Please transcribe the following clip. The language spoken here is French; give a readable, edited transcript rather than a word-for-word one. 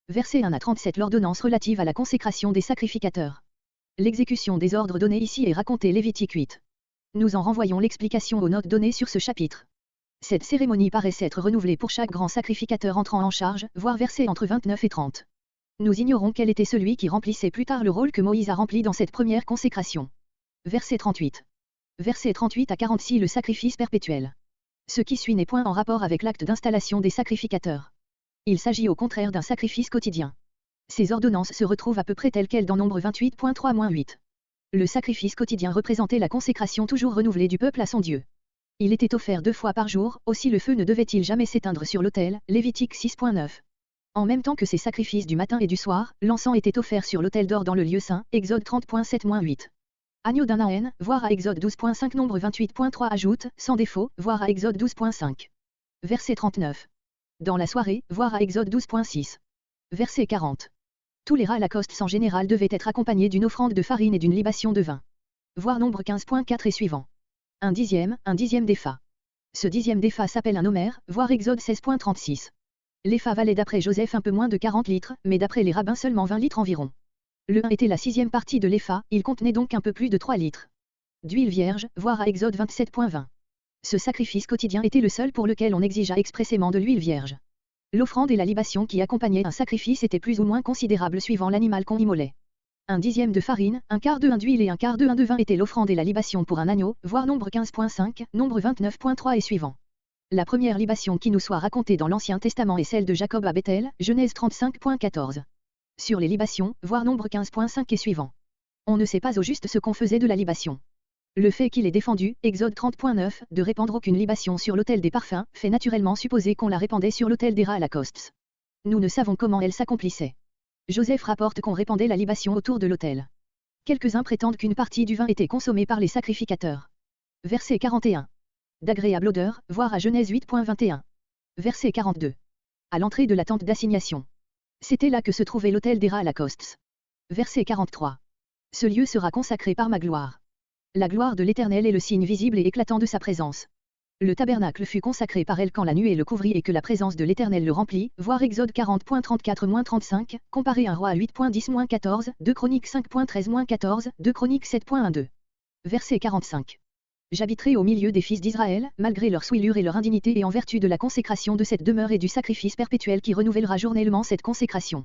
Verset 1 à 37 l'ordonnance relative à la consécration des sacrificateurs. L'exécution des ordres donnés ici est racontée Lévitique 8. Nous en renvoyons l'explication aux notes données sur ce chapitre. Cette cérémonie paraît s'être renouvelée pour chaque grand sacrificateur entrant en charge, voire versé entre 29 et 30. Nous ignorons quel était celui qui remplissait plus tard le rôle que Moïse a rempli dans cette première consécration. Verset 38. Verset 38 à 46 le sacrifice perpétuel. Ce qui suit n'est point en rapport avec l'acte d'installation des sacrificateurs. Il s'agit au contraire d'un sacrifice quotidien. Ces ordonnances se retrouvent à peu près telles quelles dans Nombre 28.3-8. Le sacrifice quotidien représentait la consécration toujours renouvelée du peuple à son Dieu. Il était offert 2 fois par jour, aussi le feu ne devait-il jamais s'éteindre sur l'autel, Lévitique 6.9. En même temps que ces sacrifices du matin et du soir, l'encens était offert sur l'autel d'or dans le lieu saint, Exode 30.7-8. Agneau d'un âne, voire à Exode 12.5 Nombre 28.3 ajoute, sans défaut, voire à Exode 12.5. Verset 39. Dans la soirée, voire à Exode 12.6. Verset 40. Tous les holocaustes en général devaient être accompagnés d'une offrande de farine et d'une libation de vin. Voir Nombre 15.4 et suivant. Un dixième d'épha. Ce dixième d'épha s'appelle un homère, voir Exode 16.36. L'épha valait d'après Joseph un peu moins de 40 litres, mais d'après les rabbins seulement 20 litres environ. Le 1 était la 6e partie de l'épha, il contenait donc un peu plus de 3 litres. D'huile vierge, voir à Exode 27.20. Ce sacrifice quotidien était le seul pour lequel on exigea expressément de l'huile vierge. L'offrande et la libation qui accompagnaient un sacrifice étaient plus ou moins considérables suivant l'animal qu'on immolait. Un dixième de farine, un quart de 1 d'huile et un quart de 1 de vin étaient l'offrande et la libation pour un agneau, voir Nombre 15.5, Nombre 29.3 et suivant. La première libation qui nous soit racontée dans l'Ancien Testament est celle de Jacob à Bethel, Genèse 35.14. Sur les libations, voir Nombre 15.5 et suivant. On ne sait pas au juste ce qu'on faisait de la libation. Le fait qu'il ait défendu, Exode 30.9, de répandre aucune libation sur l'autel des parfums, fait naturellement supposer qu'on la répandait sur l'autel des holocaustes. Nous ne savons comment elle s'accomplissait. Joseph rapporte qu'on répandait la libation autour de l'autel. Quelques-uns prétendent qu'une partie du vin était consommée par les sacrificateurs. Verset 41. D'agréable odeur, voir à Genèse 8.21. Verset 42. À l'entrée de la tente d'assignation. C'était là que se trouvait l'autel des holocaustes. Verset 43. Ce lieu sera consacré par ma gloire. La gloire de l'Éternel est le signe visible et éclatant de sa présence. Le tabernacle fut consacré par elle quand la nuée le couvrit et que la présence de l'Éternel le remplit, voir Exode 40.34-35, comparé 1 Roi 8.10-14, 2 Chroniques 5.13-14, 2 Chroniques 7.12. Verset 45. J'habiterai au milieu des fils d'Israël, malgré leur souillure et leur indignité et en vertu de la consécration de cette demeure et du sacrifice perpétuel qui renouvellera journellement cette consécration.